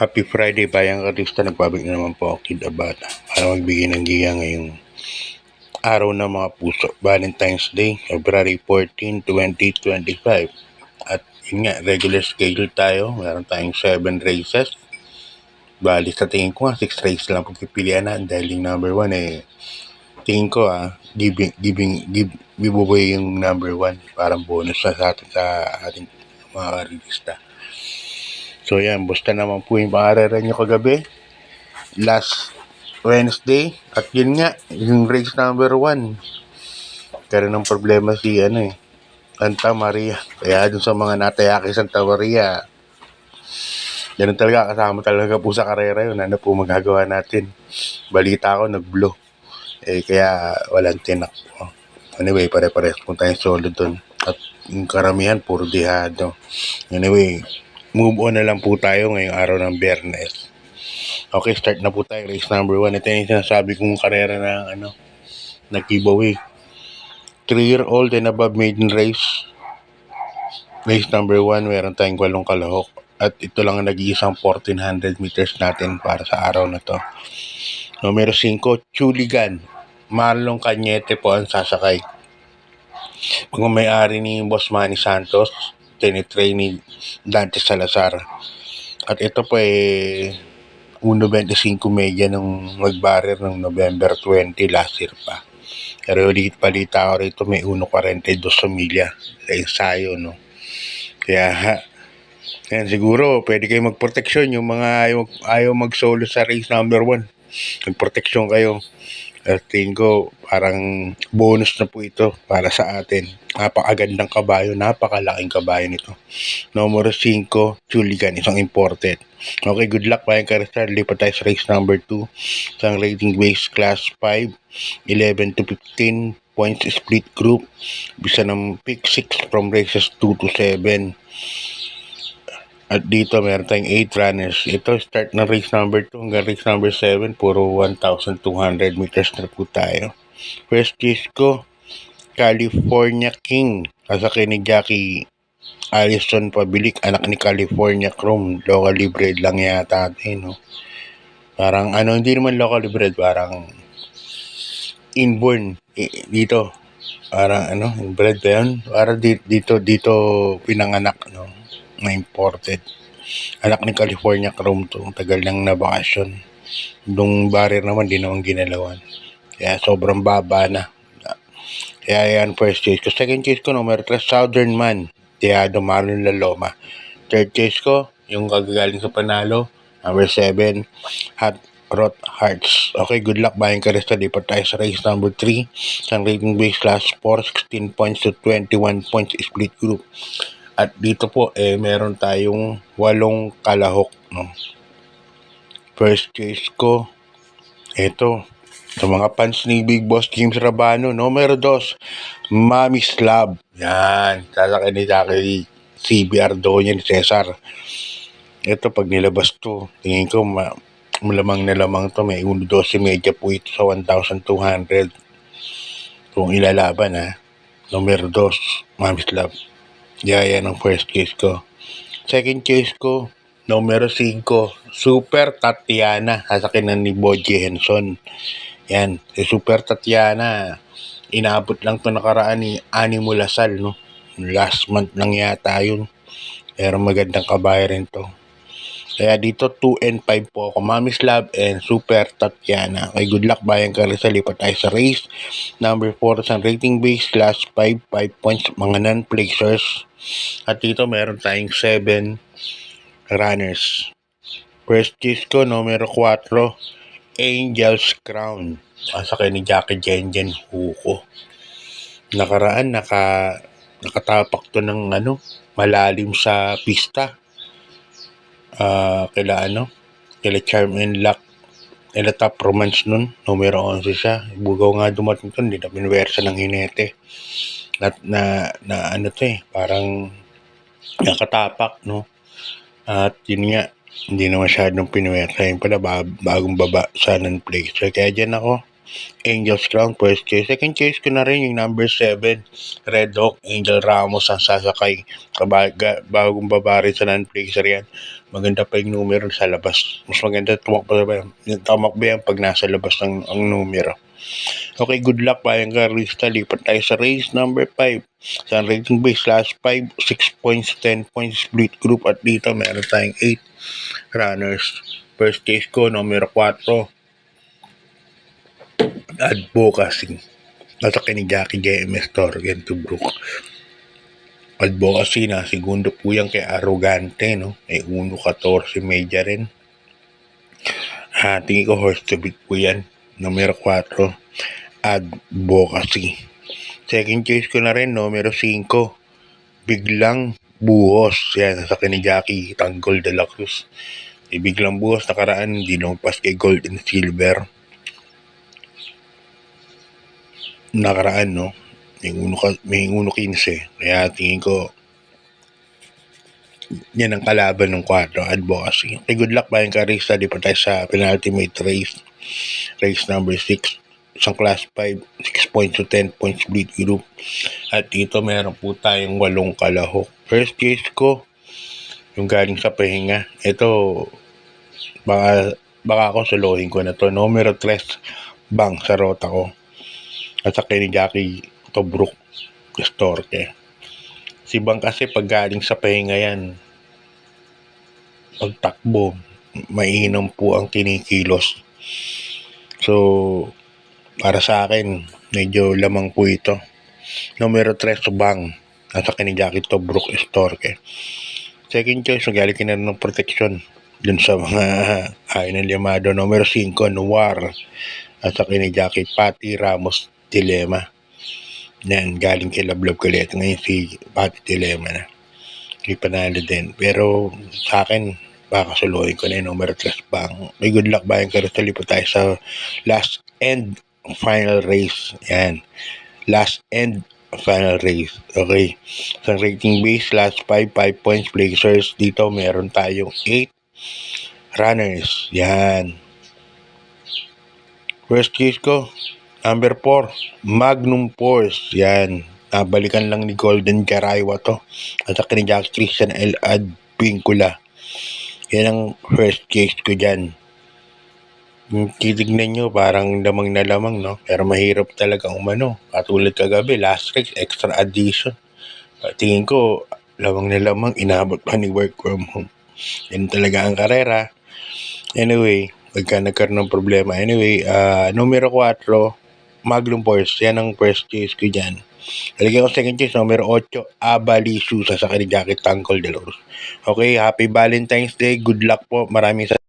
Happy Friday, bayang karista. Nagbabalik na naman po ako, Kid Abata, para magbigay ng giga ngayong araw ng mga puso, Valentine's Day, February 14, 2025. At yun nga, regular schedule tayo. Meron tayong 7 races. Bali sa tingin ko 6 races lang pagpipilian na, dahil yung number 1 tingin ko giveaway yung number 1, parang bonus sa ating mga karista. So yan, basta naman po yung paararan nyo kagabi, last Wednesday. At yun nga, yung race number 1, karoon ng problema si Santa Maria. Kaya dun sa mga natayaki Santa Maria, ganun talaga, kasama talaga po sa karera yun. Ano po magagawa natin? Balita ko, nag-blow. Kaya walang tinak po. Anyway, pare-pares po tayong solo dun. At yung karamihan, puro dihado. Anyway, move on na lang po tayo ngayong araw ng Biyernes. Okay, start na po tayo. Race number 1. Ito yung sinasabi kong karera ng nag-giveaway. 3-year-old and above maiden race. Race number 1, meron tayong 8 kalahok. At ito lang ang nag-iisang 1400 meters natin para sa araw na to. Numero 5, Chuligan. Marlon Cañete po ang sasakay. Pagmamayari ni Boss Manny Santos, tinitrain ni Dante Salazar. At ito po 1.25 media nung mag-barrier ng November 20 last year pa. Pero balita ko rito may 1.42 sa milya sa ensayo, no? Kaya yan, siguro pwede kayo magproteksyon yung mga ayaw mag-solo sa race number 1. Magproteksyon kayo. At tingin ko parang bonus na po ito para sa atin. Napakagandang kabayo, napakalaking kabayo nito. Numero 5, Chuligan, isang imported. Okay, good luck bayang karista. Lipat tayo sa race number 2. Isang rating base class 5, 11 to 15 points split group. Bisa ng pick 6 from races 2 to 7. At dito meron tayong 8 runners. Ito start ng race number 2 hanggang race number 7. Puro 1,200 meters na po tayo. First case ko, California King. Sasakay ni Jackie Allison Pabilik, anak ni California Chrome. Locally bred lang yata no? Parang hindi naman locally bred, parang inborn dito. Parang inbred ba yun? Parang dito pinanganak, no? Na imported. Anak ni California Chrome to. Tagal nang nabakasyon. Yung barrier naman, di naman ginalawan. Kaya sobrang baba na. Kaya yan, first chase ko. Second chase ko, number 3, Southern Man. Tiado Marlon Laloma. Third chase ko, yung kagagaling sa panalo, number 7, Hot Rod Hearts. Okay, good luck bayang karista. Lipat tayo sa race number 3. Isang rating base class 4, 16 points to 21 points split group. At dito po, meron tayong 8 kalahok, no? First chase ko, ito, sa mga fans ni Big Boss James Rabano, numero 2, Mami's Love. Yan, sasakay ni Jackie CBR doon yan, Cesar. Ito, pag nilabas to, tingin ko malamang na lamang to. May 1.12 media po ito sa 1,200. Kung ilalaban, numero 2, Mami's Love. Yan ang first case ko. Second case ko, numero 5, Super Tatiana. Sasakinan ni Boji Henson. Yan, si Super Tatiana, inaabot lang to nakaraan ni Animo Lasal, no? Last month lang yata yun. Pero magandang kabayo rin to. Kaya dito 2 and 5 po ako. Mami's Love and Super Tatiana. Okay, good luck bayang karista. Lipat tayo sa race number 4 sa rating base class 5 points, mga non-placers. At dito meron tayong 7 runners. First case ko, numero 4, Angel's Crown. Asakay ni Jackie Jenjen Huko. Nakaraan nakatapak to ng malalim sa pista. Kila Charm and Luck, kila Top Romance nun, numero 11 siya. Bugaw nga dumating to, hindi na pinwersa ng hinete. Parang nakatapak, no? At yun nga, hindi na masyadong pinwersa. Yun pala, bagong baba sa non-placer. Kaya dyan ako, Angel's Crown, first chase. Second chase ko na rin yung number 7, Red Hawk, Angel Ramos ang sasakay. Bagong babari sa non-placer yan. Maganda pa yung numero sa labas. Mas maganda tumakbo yan pag nasa labas ang numero. Okay, good luck pa yung karista. Lipat tayo sa race number 5. Sa rating base, last 5, 6 points, 10 points, split group. At dito, meron tayong 8 runners. First case ko, numero 4, Advocacy. Nasa ni Jackie JMS Torgen to Brook. Advocacy na, segundo po yan kay Arrogante, no? May 1.14 media rin. Tingin ko horse to beat po yan. Numero 4, Advocacy. Second chase ko na rin, numero 5, Biglang Buhos. Yan, sa ni Jackie Tanggol de la Cruz. Biglang Buhos, nakaraan, hindi lumpas kay Gold and Silver. Nakaraan, no? May 1.15. Kaya tingin ko, yan ang kalaban ng 4, Advocacy. Okay, good luck ba yung karista? Di pa tayo sa penultimate race. Race number 6. Isang class 5, 6 points to 10 points split group. At dito meron po tayong 8 kalahok. First case ko, yung galing sa pahinga. Ito, baka ako suluhin ko na to. Numero 3, Bang sa rota ko. At sa ni Jackie Tobruk Storke. Si Bang kasi pag galing sa pahinga yan, pagtakbo, mainam po ang kinikilos. So, para sa akin, medyo lamang po ito. Numero 3, Bang. At sa ni Jackie Tobruk Storke. Second choice, galing ka na ng protection dun sa mga ayaw ng Llamado. Numero 5, Noir. At sa ni Jackie Patty Ramos Dilema. Yan, galing kay Lablab Kulit. Ngayon si Patty Dilema na. Hindi panalo din. Pero sa akin, baka suluhin ko na yung numero 3, Bang. May good luck ba yung karustali po tayo sa last and final race. Yan. Last and final race. Okay. Sa rating base, last 5 points, Blazers. Dito, meron tayong 8 runners. Yan. First case ko, number 4, Magnum Force. Yan. Nabalikan lang ni Golden Garaywa to. At sa ni Jack Christian L. Advincula. Yan ang first case ko dyan. Titignan nyo, parang lamang na lamang, no? Pero mahirap talaga umano. Katulad kagabi, last race, extra addition. Tingin ko, lamang na lamang, inabot pa ni work from home. Yan talaga ang karera. Anyway, pagka nagkaroon ng problema. Anyway, numero 4, Magnum Force. Yan ang first case ko dyan. Talagyan ko second case, numero 8, Abali Susa sa Jackie Tangkol de Loros. Okay, happy Valentine's Day. Good luck po. Maraming